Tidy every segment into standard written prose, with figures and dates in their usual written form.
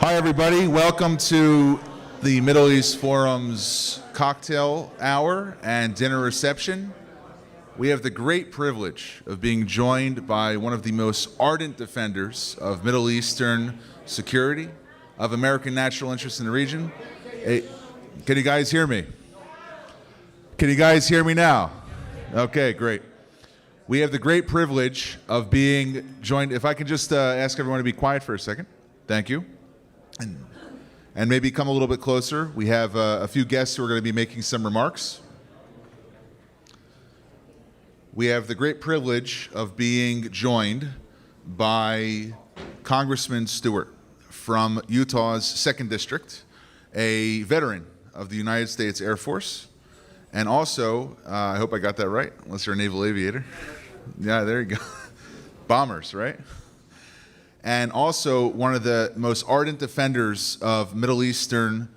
Hi, everybody. Welcome to the Middle East Forum's cocktail hour and dinner reception. We have the great privilege of being joined by one of the most ardent defenders of Middle Eastern security, of American national interests in the region. Hey, can you guys hear me? Can you guys hear me now? Okay, great. We have the great privilege of being joined. If I can just ask everyone to be quiet for a second. Thank you. And maybe come a little bit closer. We have a few guests who are going to be making some remarks. We have the great privilege of being joined by Congressman Stewart from Utah's 2nd District, a veteran of the United States Air Force, and also, I hope I got that right, unless you're a naval aviator. Yeah, there you go. Bombers, right? And also one of the most ardent defenders of Middle Eastern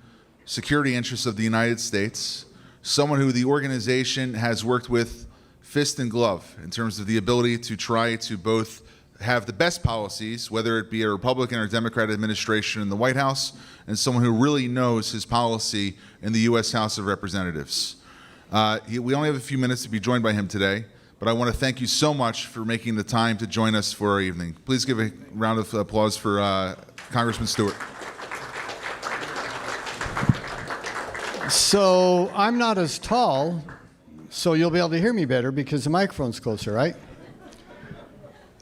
security interests of the United States, someone who the organization has worked with fist and glove in terms of the ability to try to both have the best policies, whether it be a Republican or Democrat administration in the White House, and someone who really knows his policy in the U.S. House of Representatives. We only have a few minutes to be joined by him today, but I want to thank you so much for making the time to join us for our evening. Please give a round of applause for Congressman Stewart. So I'm not as tall, so you'll be able to hear me better because the microphone's closer, right?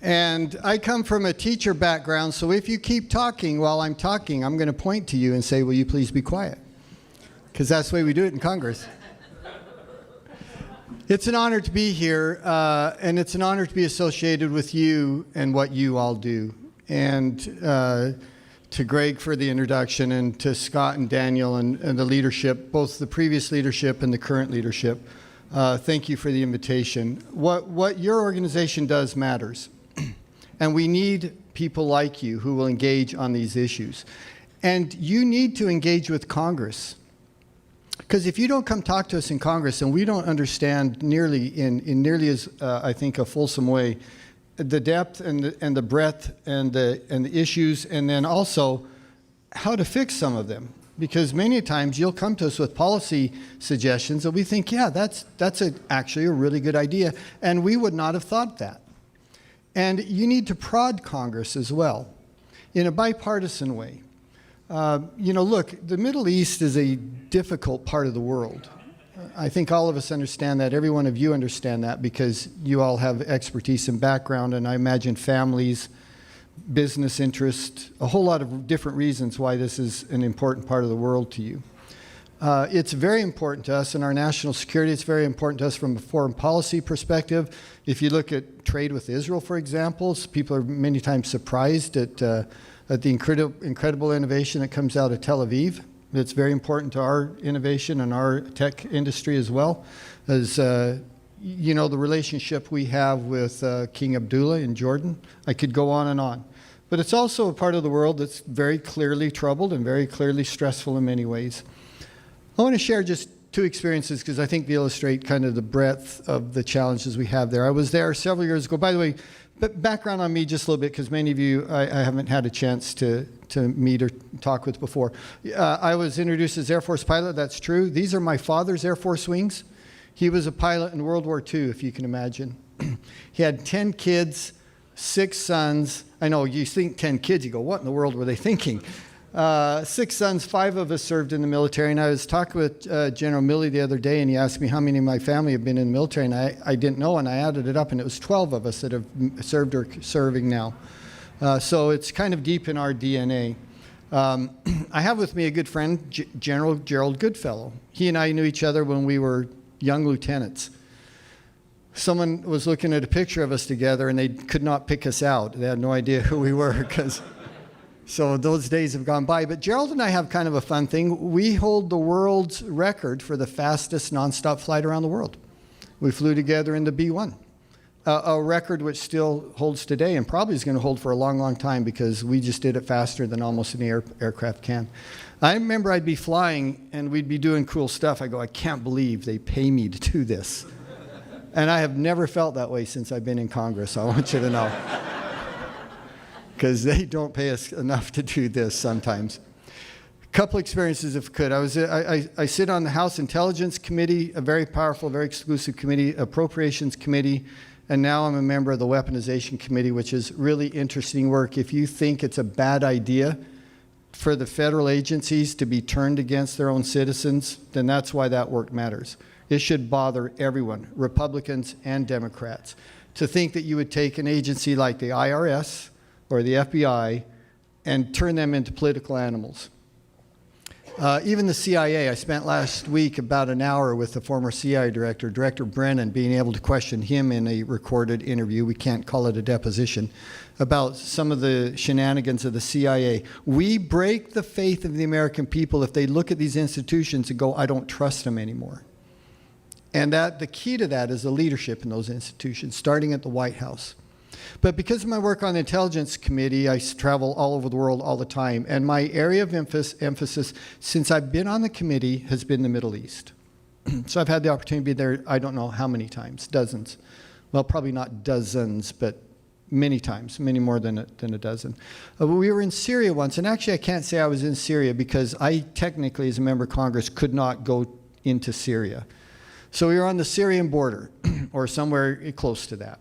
And I come from a teacher background, so if you keep talking while I'm talking, I'm going to point to you and say, will you please be quiet? Because that's the way we do it in Congress. It's an honor to be here, and it's an honor to be associated with you and what you all do. And to Greg for the introduction, and to Scott and Daniel and the leadership, both the previous leadership and the current leadership. Thank you for the invitation. What your organization does matters. And we need people like you who will engage on these issues. And you need to engage with Congress. Because if you don't come talk to us in Congress and we don't understand nearly in nearly as I think a fulsome way the depth and the breadth and the issues, and then also how to fix some of them, because many times you'll come to us with policy suggestions that we think, yeah, that's actually a really good idea, and we would not have thought that. And you need to prod Congress as well in a bipartisan way. Look, the Middle East is a difficult part of the world. I think all of us understand that. Every one of you understand that because you all have expertise and background, and I imagine families, business interests, a whole lot of different reasons why this is an important part of the world to you. It's very important to us in our national security. It's very important to us from a foreign policy perspective. If you look at trade with Israel, for example, people are many times surprised at the incredible innovation that comes out of Tel Aviv. It's very important to our innovation and our tech industry as well. As the relationship we have with King Abdullah in Jordan. I could go on and on. But it's also a part of the world that's very clearly troubled and very clearly stressful in many ways. I want to share just two experiences because I think they illustrate kind of the breadth of the challenges we have there. I was there several years ago. By the way, background on me just a little bit, because many of you I haven't had a chance to meet or talk with before. I was introduced as Air Force pilot, that's true. These are my father's Air Force wings. He was a pilot in World War II, if you can imagine. He had 10 kids, 6 sons. I know, you think 10 kids, you go, what in the world were they thinking? 6 sons, 5 of us served in the military, and I was talking with General Milley the other day, and he asked me how many of my family have been in the military, and I didn't know, and I added it up, and it was 12 of us that have served or serving now. So it's kind of deep in our DNA. I have with me a good friend, General Gerald Goodfellow. He and I knew each other when we were young lieutenants. Someone was looking at a picture of us together, and they could not pick us out. They had no idea who we were, because... So those days have gone by. But Gerald and I have kind of a fun thing. We hold the world's record for the fastest nonstop flight around the world. We flew together in the B-1, a record which still holds today and probably is going to hold for a long, long time because we just did it faster than almost any aircraft can. I remember I'd be flying and we'd be doing cool stuff. I go, I can't believe they pay me to do this. And I have never felt that way since I've been in Congress, I want you to know. because they don't pay us enough to do this sometimes. Couple experiences, if I could. I sit on the House Intelligence Committee, a very powerful, very exclusive committee, Appropriations Committee, and now I'm a member of the Weaponization Committee, which is really interesting work. If you think it's a bad idea for the federal agencies to be turned against their own citizens, then that's why that work matters. It should bother everyone, Republicans and Democrats, to think that you would take an agency like the IRS or the FBI and turn them into political animals. Even the CIA, I spent last week about an hour with the former CIA director, Director Brennan, being able to question him in a recorded interview. We can't call it a deposition, about some of the shenanigans of the CIA. We break the faith of the American people if they look at these institutions and go, I don't trust them anymore. And the key to that is the leadership in those institutions, starting at the White House. But because of my work on the Intelligence Committee, I travel all over the world all the time. And my area of emphasis since I've been on the committee has been the Middle East. So I've had the opportunity to be there, I don't know how many times, dozens. Well, probably not dozens, but many times, many more than a dozen. We were in Syria once, and actually I can't say I was in Syria because I technically, as a member of Congress, could not go into Syria. So we were on the Syrian border, or somewhere close to that.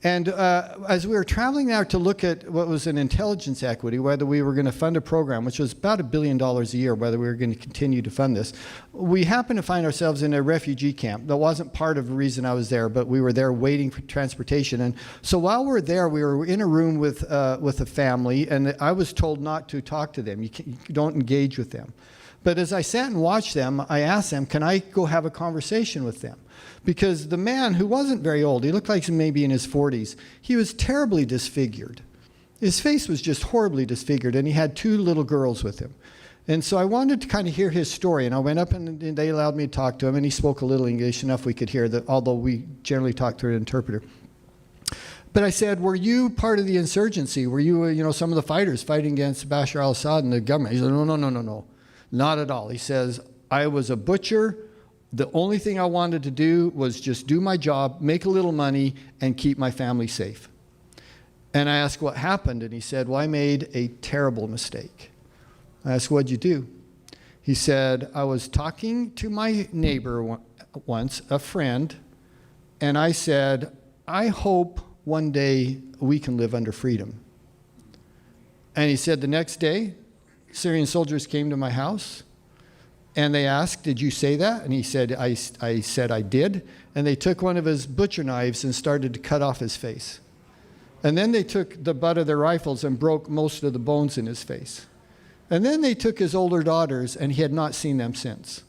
And as we were traveling there to look at what was an intelligence equity, whether we were going to fund a program, which was about $1 billion a year, whether we were going to continue to fund this, we happened to find ourselves in a refugee camp. That wasn't part of the reason I was there, but we were there waiting for transportation. And so while we were there, we were in a room with a family, and I was told not to talk to them. You don't engage with them. But as I sat and watched them, I asked them, can I go have a conversation with them? Because the man, who wasn't very old, he looked like maybe in his 40s, he was terribly disfigured. His face was just horribly disfigured, and he had 2 little girls with him. And so I wanted to kind of hear his story, and I went up and they allowed me to talk to him, and he spoke a little English, enough we could hear, that, although we generally talked through an interpreter. But I said, were you part of the insurgency? Were you, some of the fighters fighting against Bashar al-Assad and the government? He said, no, not at all. He says, I was a butcher. The only thing I wanted to do was just do my job, make a little money, and keep my family safe. And I asked what happened, and he said, well, I made a terrible mistake. I asked, what'd you do? He said, I was talking to my neighbor once, a friend, and I said, I hope one day we can live under freedom. And he said, the next day, Syrian soldiers came to my house, and they asked, did you say that? And he said, I said I did. And they took one of his butcher knives and started to cut off his face. And then they took the butt of their rifles and broke most of the bones in his face. And then they took his older daughters, and he had not seen them since.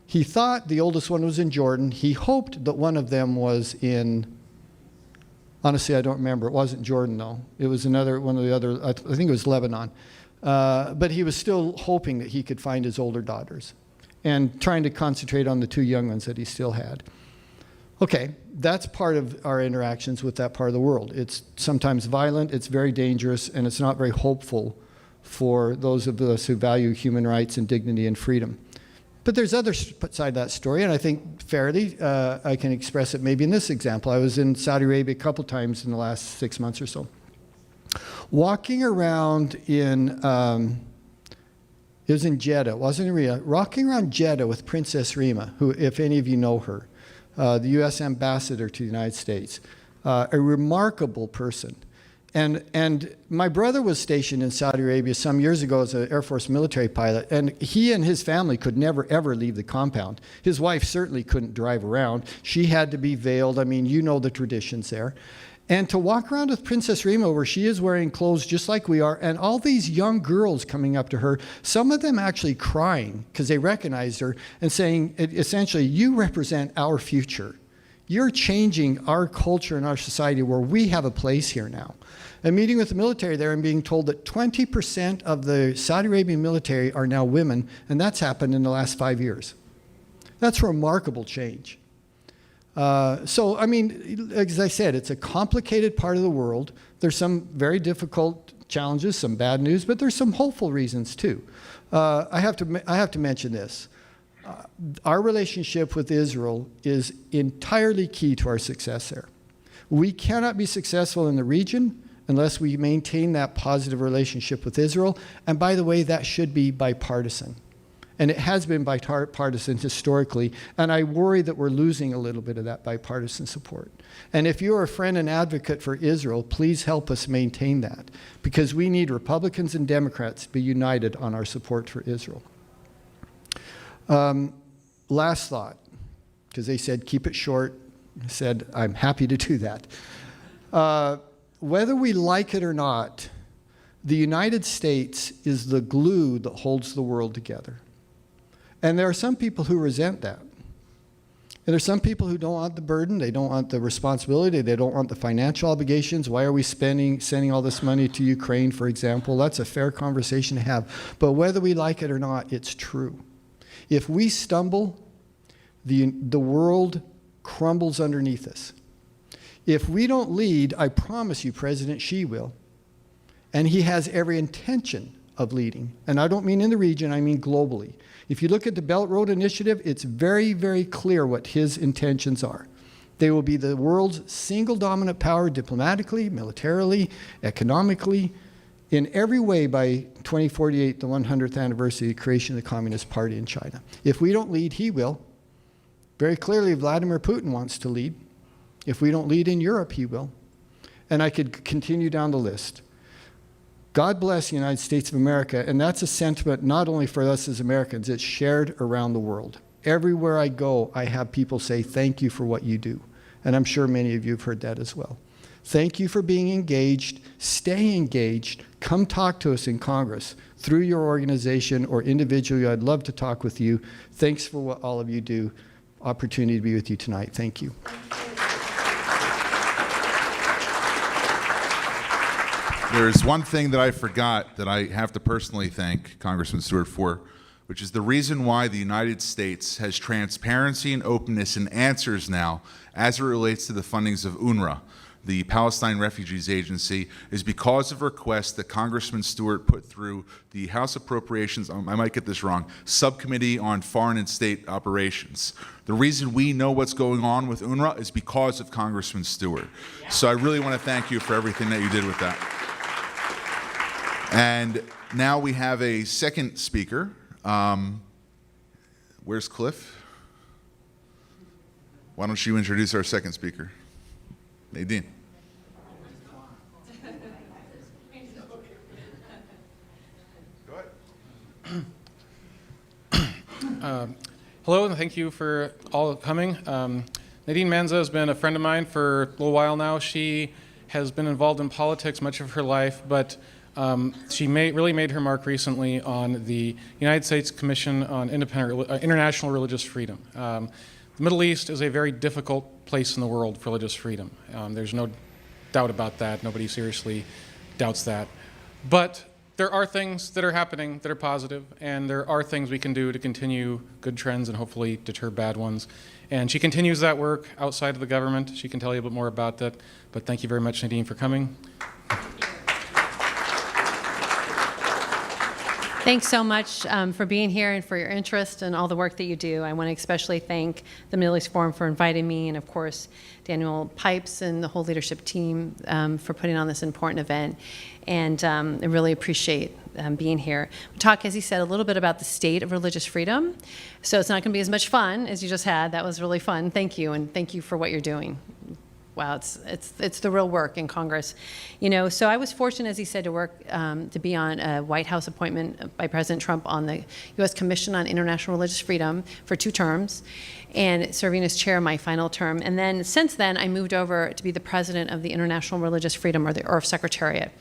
He thought the oldest one was in Jordan. He hoped that one of them was in, honestly, I don't remember. It wasn't Jordan, though. It was one of the other, I think it was Lebanon. But he was still hoping that he could find his older daughters and trying to concentrate on the 2 young ones that he still had. Okay, that's part of our interactions with that part of the world. It's sometimes violent, it's very dangerous, and it's not very hopeful for those of us who value human rights and dignity and freedom. But there's other side of that story, and I think fairly I can express it maybe in this example. I was in Saudi Arabia a couple times in the last 6 months or so. Walking around in, it was in Jeddah, it wasn't in Riyadh, walking around Jeddah with Princess Rima, who, if any of you know her, the U.S. ambassador to the United States, a remarkable person. And my brother was stationed in Saudi Arabia some years ago as an Air Force military pilot, and he and his family could never, ever leave the compound. His wife certainly couldn't drive around. She had to be veiled. I mean, you know the traditions there. And to walk around with Princess Rima, where she is wearing clothes just like we are, and all these young girls coming up to her, some of them actually crying because they recognized her and saying, essentially, you represent our future. You're changing our culture and our society where we have a place here now. And meeting with the military there and being told that 20% of the Saudi Arabian military are now women, and that's happened in the last 5 years. That's a remarkable change. So, I mean, as I said, it's a complicated part of the world. There's some very difficult challenges, some bad news, but there's some hopeful reasons too. I have to mention this. Our relationship with Israel is entirely key to our success there. We cannot be successful in the region unless we maintain that positive relationship with Israel. And by the way, that should be bipartisan. And it has been bipartisan historically, and I worry that we're losing a little bit of that bipartisan support. And if you're a friend and advocate for Israel, please help us maintain that, because we need Republicans and Democrats to be united on our support for Israel. Last thought, because they said keep it short. I said I'm happy to do that. Whether we like it or not, the United States is the glue that holds the world together. And there are some people who resent that. And there are some people who don't want the burden, they don't want the responsibility, they don't want the financial obligations. Why are we sending all this money to Ukraine, for example? That's a fair conversation to have. But whether we like it or not, it's true. If we stumble, the world crumbles underneath us. If we don't lead, I promise you President Xi will. And he has every intention of leading. And I don't mean in the region, I mean globally. If you look at the Belt Road Initiative, it's very, very clear what his intentions are. They will be the world's single dominant power diplomatically, militarily, economically, in every way by 2048, the 100th anniversary of the creation of the Communist Party in China. If we don't lead, he will. Very clearly, Vladimir Putin wants to lead. If we don't lead in Europe, he will. And I could continue down the list. God bless the United States of America, and that's a sentiment not only for us as Americans, it's shared around the world. Everywhere I go, I have people say, thank you for what you do. And I'm sure many of you have heard that as well. Thank you for being engaged. Stay engaged. Come talk to us in Congress through your organization or individually. I'd love to talk with you. Thanks for what all of you do. Opportunity to be with you tonight. Thank you. There's one thing that I forgot that I have to personally thank Congressman Stewart for, which is the reason why the United States has transparency and openness and answers now as it relates to the fundings of UNRWA, the Palestine Refugees Agency, is because of a request that Congressman Stewart put through the House Appropriations, I might get this wrong, Subcommittee on Foreign and State Operations. The reason we know what's going on with UNRWA is because of Congressman Stewart. So I really want to thank you for everything that you did with that. And now we have a second speaker. Where's Cliff? Why don't you introduce our second speaker? Nadine. Go ahead. Hello, and thank you for all coming. Nadine Maenza has been a friend of mine for a little while now. She has been involved in politics much of her life, but she really made her mark recently on the United States Commission on International Religious Freedom. The Middle East is a very difficult place in the world for religious freedom. There's no doubt about that. Nobody seriously doubts that. But there are things that are happening that are positive, and there are things we can do to continue good trends and hopefully deter bad ones. And she continues that work outside of the government. She can tell you a bit more about that. But thank you very much, Nadine, for coming. Thanks so much for being here and for your interest and all the work that you do. I want to especially thank the Middle East Forum for inviting me, and of course, Daniel Pipes and the whole leadership team for putting on this important event. And I really appreciate being here. We'll talk, as he said, a little bit about the state of religious freedom. So it's not going to be as much fun as you just had. That was really fun. Thank you, and thank you for what you're doing. Wow, it's the real work in Congress. You know, so I was fortunate, as he said, to work, to be on a White House appointment by President Trump on the U.S. Commission on International Religious Freedom for 2 terms, and serving as chair my final term. And then since then, I moved over to be the president of the International Religious Freedom, or the IRF Secretariat.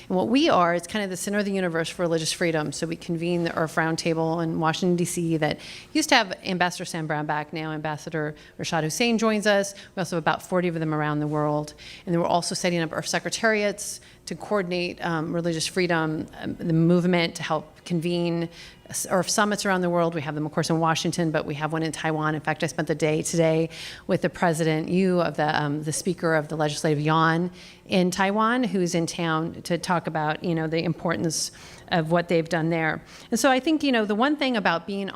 And what we are, it's kind of the center of the universe for religious freedom. So we convene the IRF Roundtable in Washington, D.C. that used to have Ambassador Sam Brown back. Now Ambassador Rashad Hussain joins us. We also have about 40 of them around the world. And then we're also setting up IRF Secretariats to coordinate religious freedom, the movement, to help convene IRF summits around the world. We have them, of course, in Washington, but we have one in Taiwan. In fact, I spent the day today with the president, of the speaker of the legislative yuan in Taiwan, who's in town to talk about, the importance of what they've done there. And so I think, the one thing about being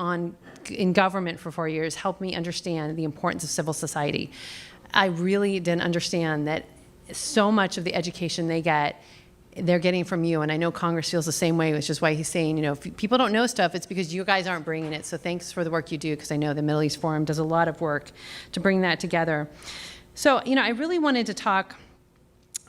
in government for 4 years helped me understand the importance of civil society. I really didn't understand that so much of the education they get, they're getting from you. And I know Congress feels the same way, which is why he's saying, if people don't know stuff, it's because you guys aren't bringing it. So thanks for the work you do, because I know the Middle East Forum does a lot of work to bring that together. So, I really wanted to talk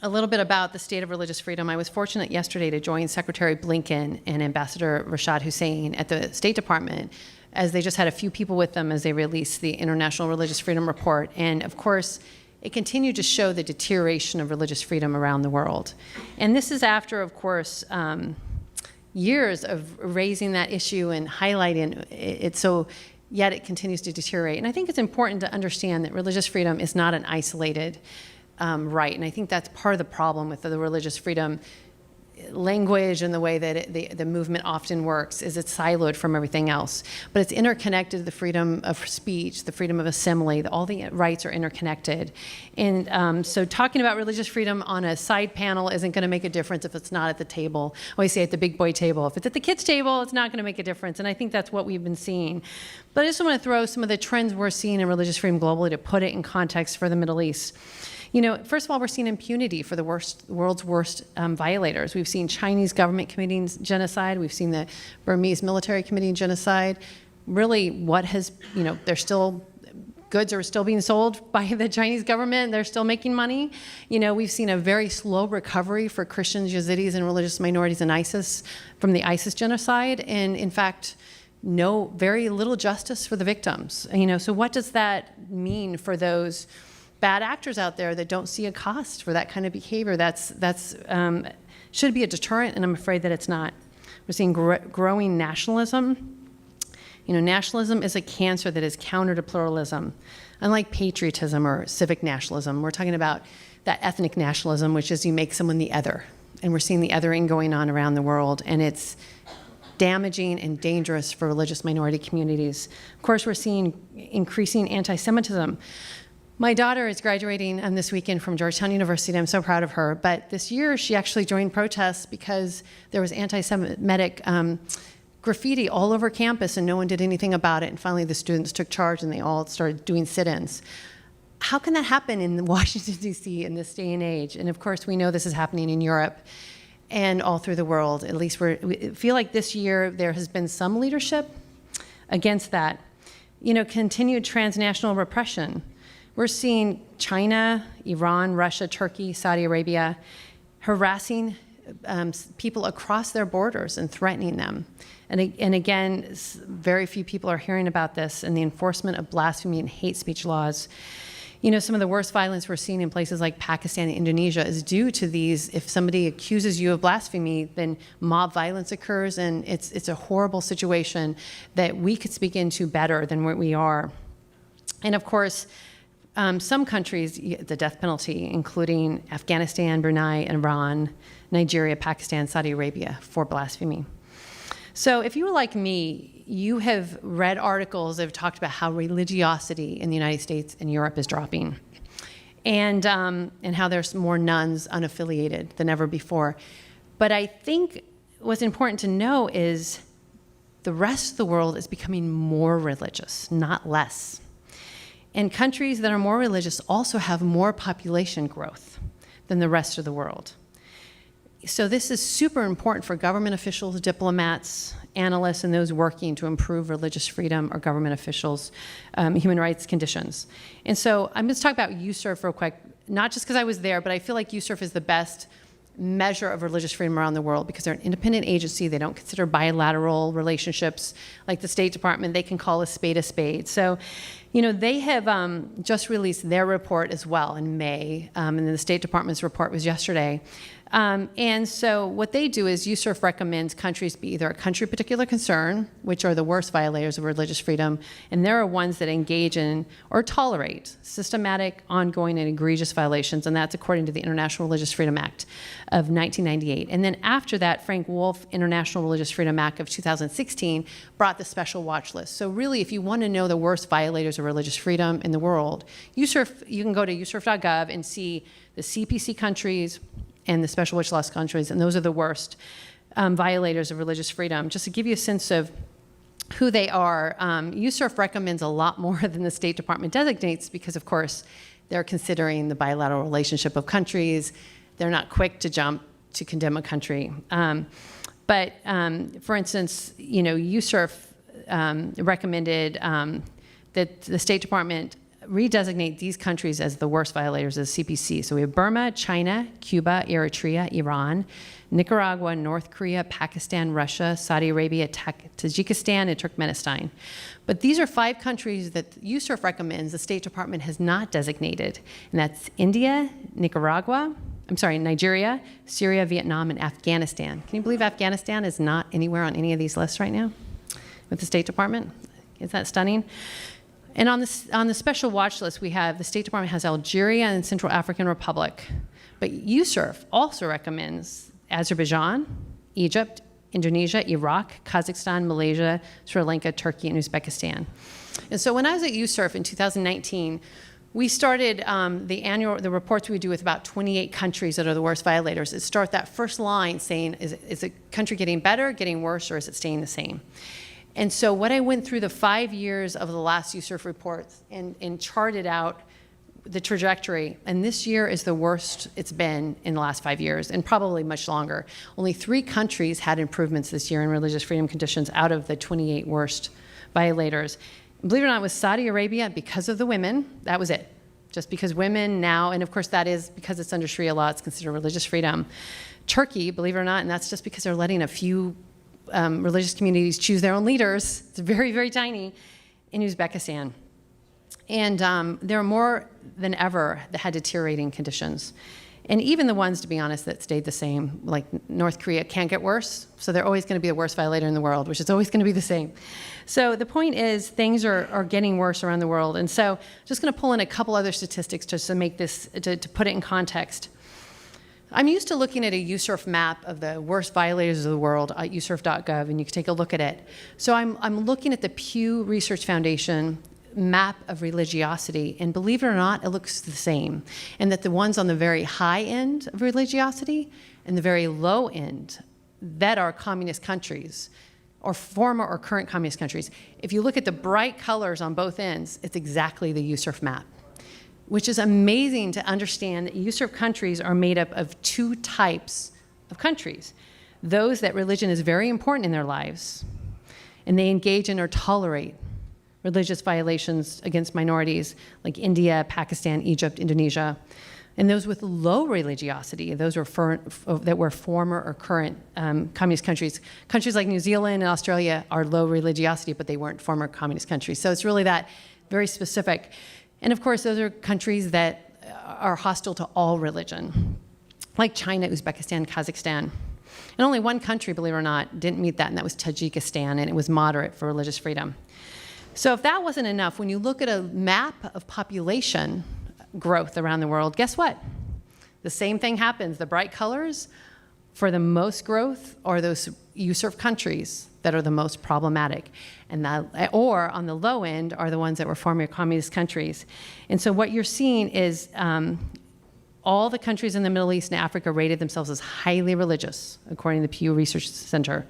a little bit about the state of religious freedom. I was fortunate yesterday to join Secretary Blinken and Ambassador Rashad Hussain at the State Department, as they just had a few people with them as they released the International Religious Freedom Report. And of course, it continued to show the deterioration of religious freedom around the world. And this is after, of course, years of raising that issue and highlighting it, so yet it continues to deteriorate. And I think it's important to understand that religious freedom is not an isolated right. And I think that's part of the problem with the religious freedom language and the way that the movement often works, is it's siloed from everything else. But it's interconnected, the freedom of speech, the freedom of assembly, all the rights are interconnected. And so talking about religious freedom on a side panel isn't going to make a difference if it's not at the table. I always say at the big boy table. If it's at the kids' table, it's not going to make a difference. And I think that's what we've been seeing. But I just want to throw some of the trends we're seeing in religious freedom globally to put it in context for the Middle East. First of all, we're seeing impunity for the world's worst violators. We've seen Chinese government committing genocide. We've seen the Burmese military committing genocide. Really, goods are still being sold by the Chinese government. They're still making money. We've seen a very slow recovery for Christians, Yazidis, and religious minorities in ISIS from the ISIS genocide. And in fact, very little justice for the victims. So what does that mean for those bad actors out there that don't see a cost for that kind of behavior? That's should be a deterrent, and I'm afraid that it's not. We're seeing growing nationalism. Nationalism is a cancer that is counter to pluralism. Unlike patriotism or civic nationalism, we're talking about that ethnic nationalism, which is you make someone the other. And we're seeing the othering going on around the world, and it's damaging and dangerous for religious minority communities. Of course, we're seeing increasing anti-Semitism. My daughter is graduating this weekend from Georgetown University, and I'm so proud of her. But this year, she actually joined protests because there was anti-Semitic graffiti all over campus, and no one did anything about it. And finally, the students took charge, and they all started doing sit-ins. How can that happen in Washington, D.C. in this day and age? And of course, we know this is happening in Europe and all through the world. At least we feel like this year there has been some leadership against that. Continued transnational repression. We're seeing China, Iran, Russia, Turkey, Saudi Arabia harassing people across their borders and threatening them. And again, very few people are hearing about this, and the enforcement of blasphemy and hate speech laws. Some of the worst violence we're seeing in places like Pakistan and Indonesia is due to these. If somebody accuses you of blasphemy, then mob violence occurs, and it's a horrible situation that we could speak into better than what we are. And of course, some countries, the death penalty, including Afghanistan, Brunei, Iran, Nigeria, Pakistan, Saudi Arabia, for blasphemy. So if you were like me, you have read articles that have talked about how religiosity in the United States and Europe is dropping, and how there's more nuns unaffiliated than ever before. But I think what's important to know is the rest of the world is becoming more religious, not less. And countries that are more religious also have more population growth than the rest of the world. So this is super important for government officials, diplomats, analysts, and those working to improve religious freedom or government officials' human rights conditions. And so I'm going to talk about USCIRF real quick, not just because I was there, but I feel like USCIRF is the best measure of religious freedom around the world because they're an independent agency. They don't consider bilateral relationships like the State Department. They can call a spade a spade. So, they have just released their report as well in May, and then the State Department's report was yesterday. And so what they do is USCIRF recommends countries be either a country of particular concern, which are the worst violators of religious freedom, and there are ones that engage in or tolerate systematic, ongoing, and egregious violations, and that's according to the International Religious Freedom Act of 1998. And then after that, Frank Wolf International Religious Freedom Act of 2016 brought the special watch list. So really, if you want to know the worst violators of religious freedom in the world, USCIRF, you can go to uscirf.gov and see the CPC countries and the special watch list countries, and those are the worst violators of religious freedom. Just to give you a sense of who they are, USCIRF recommends a lot more than the State Department designates because, of course, They're considering the bilateral relationship of countries. They're not quick to jump to condemn a country. But for instance, USCIRF recommended that the State Department redesignate these countries as the worst violators of the CPC. So we have Burma, China, Cuba, Eritrea, Iran, Nicaragua, North Korea, Pakistan, Russia, Saudi Arabia, Tajikistan, and Turkmenistan. But these are 5 countries that USCIRF recommends the State Department has not designated, and that's India, Nigeria, Syria, Vietnam, and Afghanistan. Can you believe Afghanistan is not anywhere on any of these lists right now with the State Department? Is that stunning? And on the special watch list, we have the State Department has Algeria and Central African Republic. But USCIRF also recommends Azerbaijan, Egypt, Indonesia, Iraq, Kazakhstan, Malaysia, Sri Lanka, Turkey, and Uzbekistan. And so when I was at USCIRF in 2019, we started the reports we do with about 28 countries that are the worst violators. It start that first line saying, is a country getting better, getting worse, or is it staying the same? And so what I went through the 5 years of the last USCIRF reports and charted out the trajectory, and this year is the worst it's been in the last 5 years, and probably much longer. Only 3 countries had improvements this year in religious freedom conditions out of the 28 worst violators. Believe it or not, it was Saudi Arabia because of the women. That was it. Just because women now, and of course that is because it's under Sharia law, it's considered religious freedom. Turkey, believe it or not, and that's just because they're letting a few religious communities choose their own leaders. It's very, very tiny in Uzbekistan. And there are more than ever that had deteriorating conditions. And even the ones, to be honest, that stayed the same, like North Korea, can't get worse. So they're always going to be the worst violator in the world, which is always going to be the same. So the point is things are getting worse around the world. And so I'm just going to pull in a couple other statistics just to make this, to put it in context. I'm used to looking at a USCIRF map of the worst violators of the world at uscirf.gov, and you can take a look at it. So I'm looking at the Pew Research Foundation map of religiosity, and believe it or not, it looks the same. And that the ones on the very high end of religiosity and the very low end that are communist countries, or former or current communist countries, if you look at the bright colors on both ends, it's exactly the USCIRF map, which is amazing to understand that USCIRF countries are made up of 2 types of countries. Those that religion is very important in their lives, and they engage in or tolerate religious violations against minorities like India, Pakistan, Egypt, Indonesia. And those with low religiosity, those that were former or current communist countries. Countries like New Zealand and Australia are low religiosity, but they weren't former communist countries. So it's really that very specific. And of course, those are countries that are hostile to all religion, like China, Uzbekistan, Kazakhstan. And only one country, believe it or not, didn't meet that, and that was Tajikistan, and it was moderate for religious freedom. So if that wasn't enough, when you look at a map of population growth around the world, guess what? The same thing happens. The bright colors for the most growth are those USCIRF countries that are the most problematic. Or on the low end are the ones that were former communist countries. And so what you're seeing is all the countries in the Middle East and Africa rated themselves as highly religious, according to the Pew Research Center.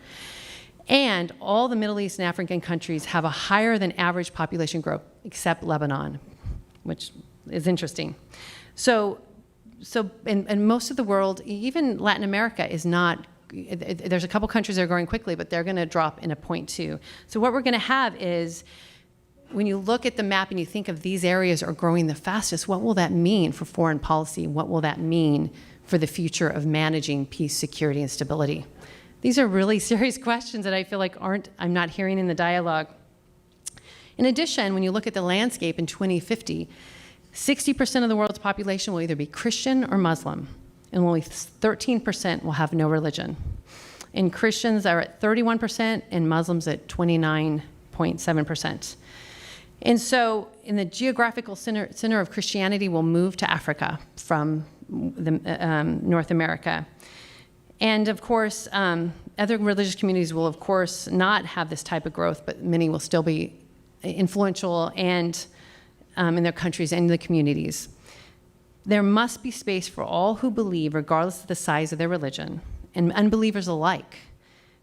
And all the Middle East and African countries have a higher than average population growth, except Lebanon, which is interesting. So in most of the world, even Latin America is not, there's a couple countries that are growing quickly, but they're going to drop in a point too. So what we're going to have is, when you look at the map and you think of these areas are growing the fastest, what will that mean for foreign policy? What will that mean for the future of managing peace, security, and stability? These are really serious questions that I feel like I'm not hearing in the dialogue. In addition, when you look at the landscape in 2050, 60% of the world's population will either be Christian or Muslim, and only 13% will have no religion. And Christians are at 31%, and Muslims at 29.7%. And so in the geographical center of Christianity will move to Africa from North America. And of course, other religious communities will of course not have this type of growth, but many will still be influential and in their countries and the communities. There must be space for all who believe, regardless of the size of their religion, and unbelievers alike,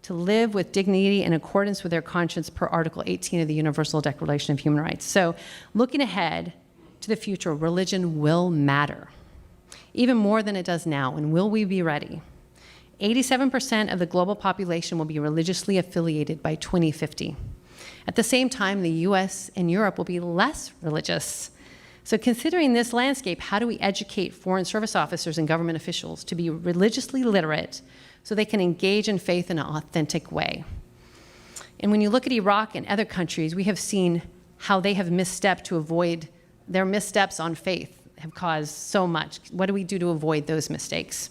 to live with dignity in accordance with their conscience per Article 18 of the Universal Declaration of Human Rights. So looking ahead to the future, religion will matter, even more than it does now. And will we be ready? 87% of the global population will be religiously affiliated by 2050. At the same time, the US and Europe will be less religious. So considering this landscape, how do we educate foreign service officers and government officials to be religiously literate so they can engage in faith in an authentic way? And when you look at Iraq and other countries, we have seen how they have misstepped to avoid their missteps on faith have caused so much. What do we do to avoid those mistakes?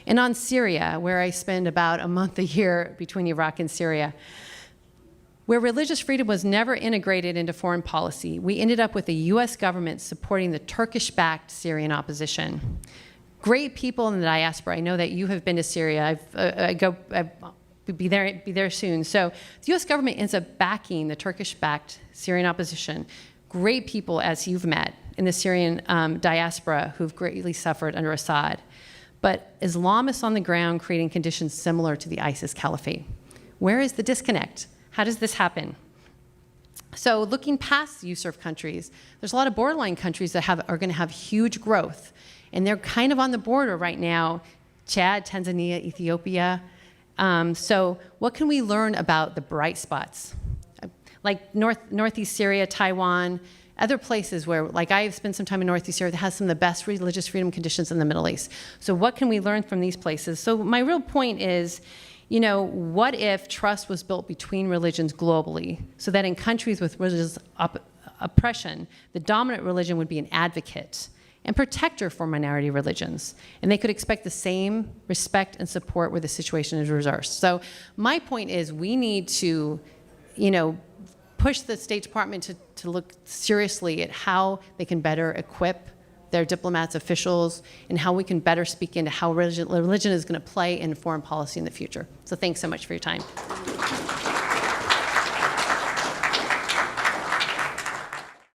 And on Syria, where I spend about a month a year between Iraq and Syria, where religious freedom was never integrated into foreign policy, we ended up with the US government supporting the Turkish-backed Syrian opposition. Great people in the diaspora. I know that you have been to Syria. I'll be there soon. So the US government ends up backing the Turkish-backed Syrian opposition. Great people, as you've met, in the Syrian diaspora who've greatly suffered under Assad. But Islamists on the ground creating conditions similar to the ISIS caliphate. Where is the disconnect? How does this happen? So looking past the USERF countries, there's a lot of borderline countries that are going to have huge growth. And they're kind of on the border right now, Chad, Tanzania, Ethiopia. So what can we learn about the bright spots? Like Northeast Syria, Taiwan, other places where, like I've spent some time in Northeast Syria that has some of the best religious freedom conditions in the Middle East. So what can we learn from these places? So my real point is, you know, what if trust was built between religions globally so that in countries with religious oppression, the dominant religion would be an advocate and protector for minority religions, and they could expect the same respect and support where the situation is reversed. So my point is we need to, you know, push the State Department to look seriously at how they can better equip their diplomats, officials, and how we can better speak into how religion is going to play in foreign policy in the future. So thanks so much for your time.